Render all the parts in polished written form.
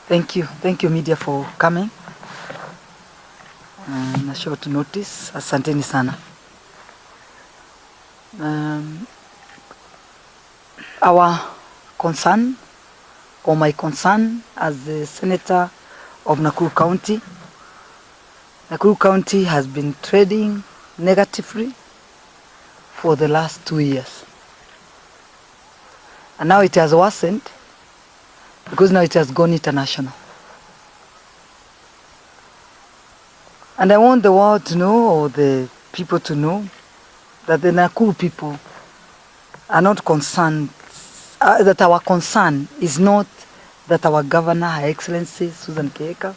Thank you media for coming. Na short notice, asanteni sana. Our concern, or my concern as the Senator of Nakuru County, Nakuru County has been trading negatively for the last 2 years. And now it has worsened because now it has gone international. And I want the world to know, or the people to know, that the Nakuru people are not concerned, that our concern is not that our governor, Her Excellency Uzalendo,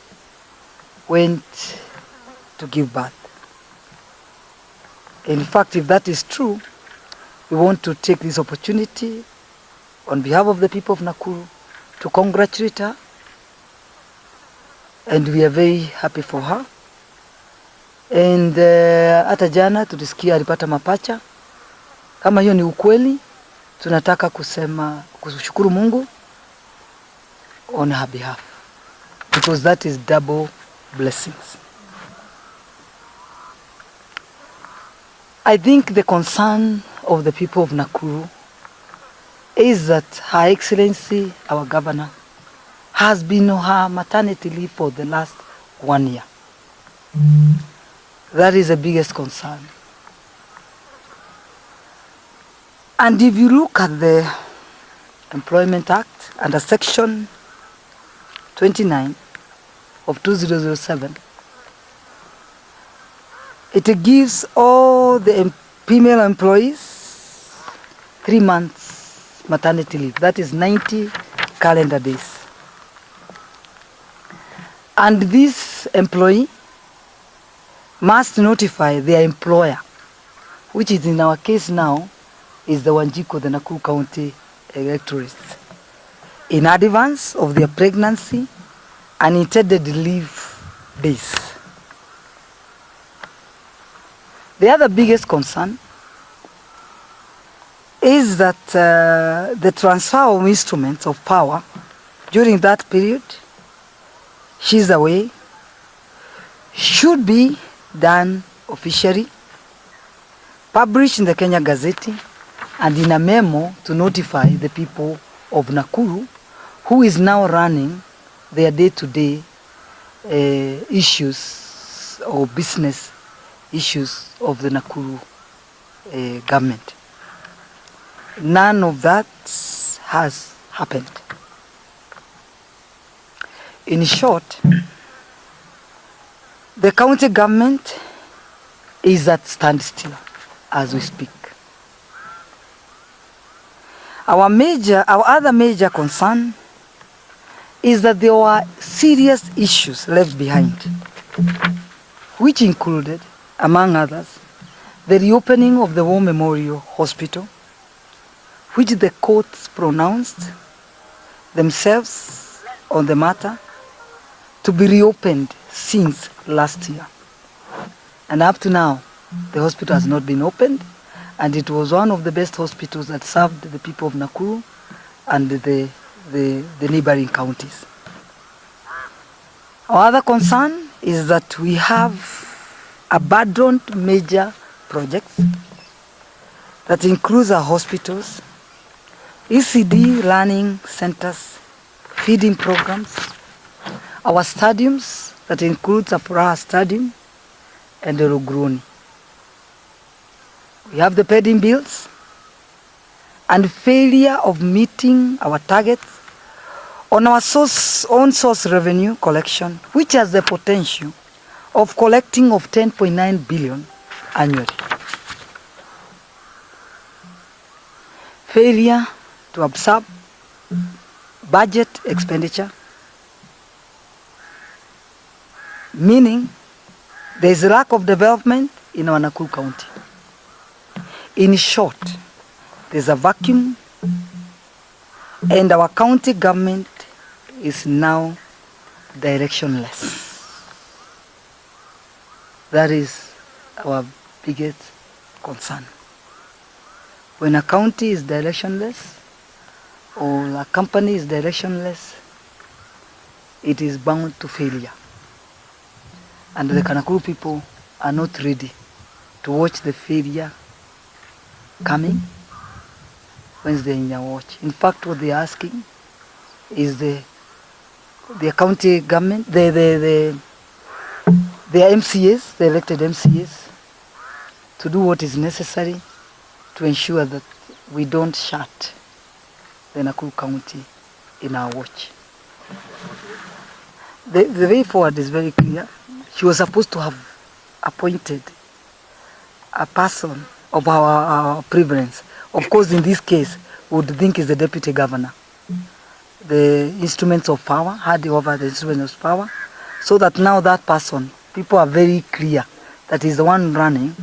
went to give birth. In fact, if that is true, we want to take this opportunity on behalf of the people of Nakuru to congratulate her, and we are very happy for her. And hata jana tulisikia alipata mapacha. Kama hiyo ni ukweli, tunataka kushukuru Mungu on her behalf, because that is double blessings. I think the concern of the people of Nakuru is that Her Excellency, our governor, has been on her maternity leave for the last 1 year. That is the biggest concern. And if you look at the Employment Act under Section 29 of 2007, it gives all the female employees 3 months maternity leave. That is 90 calendar days. And this employee must notify their employer, which is in our case now is the Wanjiko, the Nakuru County electorate, in advance of their pregnancy and intended leave days. The other biggest concern is that the transfer of instruments of power during that period, she's away, should be done officially, published in the Kenya Gazette, and in a memo to notify the people of Nakuru, who is now running their day-to-day issues or business issues of the Nakuru government. None of that has happened. In short, the county government is at standstill as we speak. Our other major concern is that there were serious issues left behind, which included, among others, the reopening of the War Memorial Hospital, which the courts pronounced themselves on the matter to be reopened since last year. And up to now, the hospital has not been opened, and it was one of the best hospitals that served the people of Nakuru and the neighboring counties. Our other concern is that we have abandoned major projects that includes our hospitals, ECD learning centers, feeding programs, our stadiums that includes a Furaha Stadium and the Rogroni. We have the pending bills and failure of meeting our targets on our own source revenue collection, which has the potential of collecting of 10.9 billion annually. Failure to absorb budget expenditure, meaning there is a lack of development in our Nakuru County. In short, there's a vacuum, and our county government is now directionless. That is our biggest concern. When a county is directionless, or a company is directionless, it is bound to failure. And the Nakuru people are not ready to watch the failure coming when they're in their watch. In fact, what they're asking is the county government, the MCAs, the elected MCAs, to do what is necessary to ensure that we don't shut the Nakuru County in our watch. The way forward is very clear. She was supposed to have appointed a person of our preference. Of course, in this case, we would think is the deputy governor. The instruments of power, had over the instruments of power, so that now that person, people are very clear that is the one running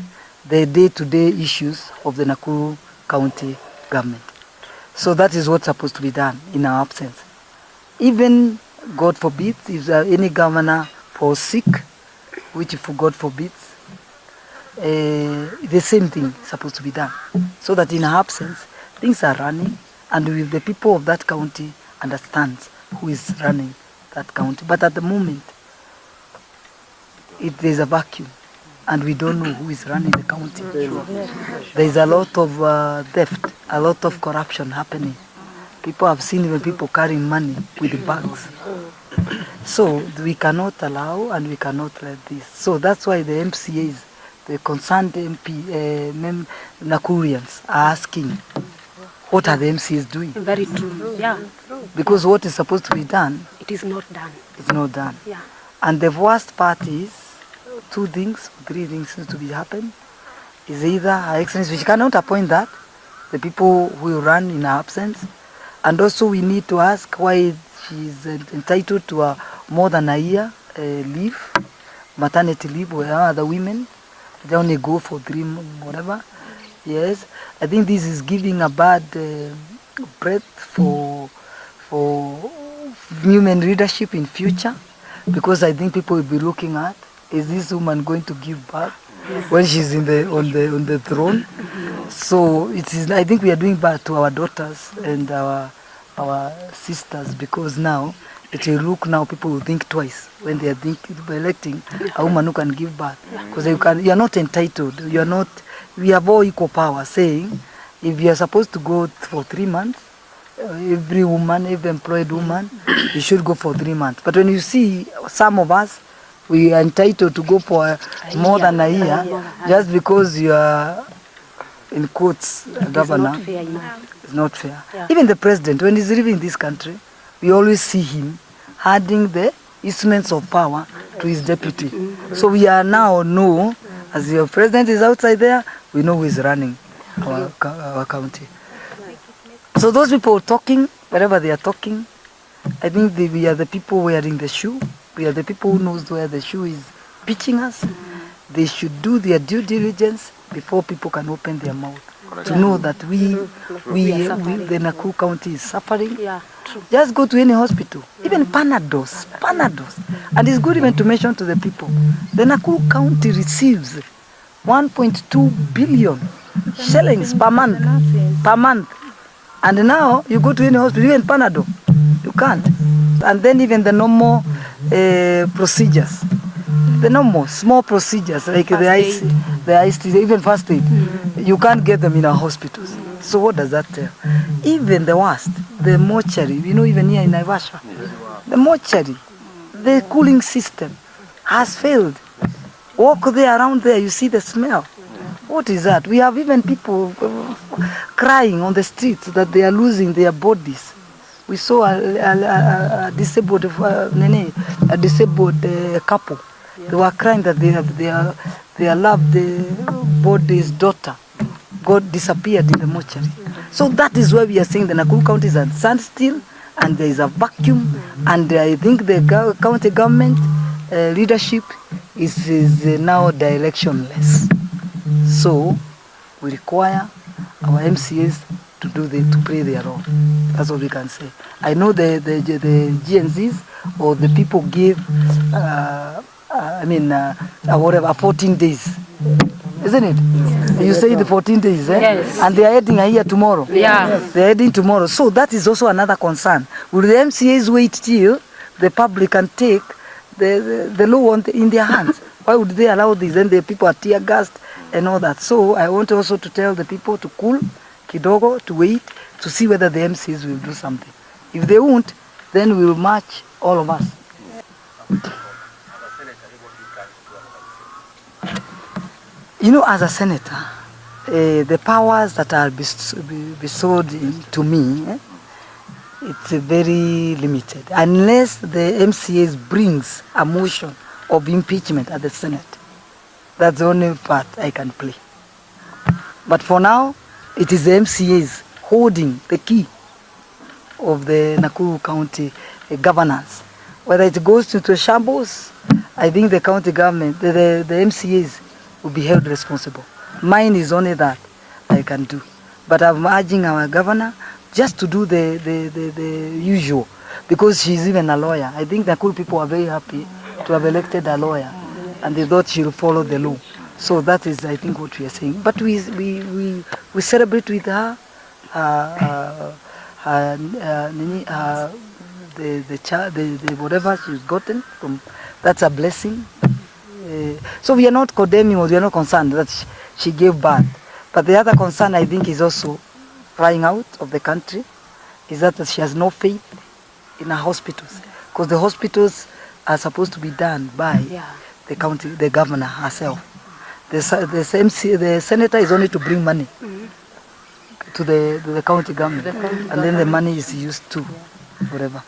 the day-to-day issues of the Nakuru County government. So that is what's supposed to be done in our absence. Even, God forbid, if any governor falls sick, which if God forbids, the same thing is supposed to be done. So that in our absence, things are running, and with the people of that county understands who is running that county. But at the moment, there's a vacuum, and we don't know who is running the county. There's a lot of theft, a lot of corruption happening. People have seen even people carrying money with bags. So we cannot allow and we cannot let this. So that's why the MCAs, the concerned Nakurians are asking, what are the MCAs doing? Very true, yeah. Because what is supposed to be done, it is not done. It's not done. Yeah. And the worst part is, 2 things, 3 things need to be happen. Is either Her Excellency, which cannot appoint that, the people who will run in her absence, and also we need to ask why she is entitled to more than a year leave, maternity leave, where other women, they only go for 3 months, whatever. Yes, I think this is giving a bad breath for women leadership in future, because I think people will be looking at, is this woman going to give birth when she's on the throne? So it is. I think we are doing bad to our daughters and our sisters, because now it will look, now people will think twice when they are electing a woman who can give birth, because you are not entitled. You are not. We have all equal power, saying if you are supposed to go for 3 months, every woman, every employed woman, you should go for 3 months. But when you see some of us, we are entitled to go for more than a year, just because you are, in quotes, governor. It's not fair enough. It's not fair. Yeah. Even the president, when he's living in this country, we always see him handing the instruments of power to his deputy. So we are now know, as your president is outside there, we know who is running our county. So those people talking, wherever they are talking, I think we are the people wearing the shoe. We are the people who knows where the shoe is pitching us. They should do their due diligence before people can open their mouth. To know that the Nakuru County is suffering. Yeah, true. Just go to any hospital, even Panados. And it's good even to mention to the people, the Nakuru County receives 1.2 billion shillings per month. And now you go to any hospital, even Panado, you can't. And then even the normal procedures, the normal small procedures like the ICT, even first aid, you can't get them in our hospitals. So what does that tell? Even the worst, the mortuary, even here in Naivasha, the mortuary, the cooling system has failed. Walk there, around there, you see the smell. What is that? We have even people crying on the streets that they are losing their bodies. We saw a disabled couple. They were crying that their loved body's daughter disappeared in the mortuary. So that is why we are saying the Nakuru County is at standstill, and there is a vacuum, and I think the county government leadership is now directionless. So we require our MCAs to play their role. That's what we can say. I know the GNZs or the people give whatever 14 days, isn't it? Yes. You say the 14 days, eh? Yes. And they are heading here tomorrow. Yeah. They are heading tomorrow. So that is also another concern. Will the MCAs wait till the public can take the law in their hands. Why would they allow this? Then the people are tear gassed and all that. So I want also to tell the people to cool, kidogo, to wait, to see whether the MCs will do something. If they won't, then we will march, all of us. You know, as a senator, the powers that are bestowed to me, it's very limited. Unless the MCAs brings a motion of impeachment at the Senate, that's the only part I can play. But for now, it is the MCAs holding the key of the Nakuru County governance. Whether it goes into shambles, I think the county government, the MCAs will be held responsible. Mine is only that I can do. But I'm urging our governor just to do the usual, because she's even a lawyer. I think the Nakuru people are very happy to have elected a lawyer, and they thought she'll follow the law. So that is, I think, what we are saying. But we celebrate with her the whatever she's gotten from. That's a blessing. So we are not condemning, or we are not concerned that she gave birth. But the other concern, I think, is also crying out of the country, is that she has no faith in her hospitals, because the hospitals are supposed to be done by the county, the governor herself. The senator is only to bring money to the county government, and then the money is used to whatever.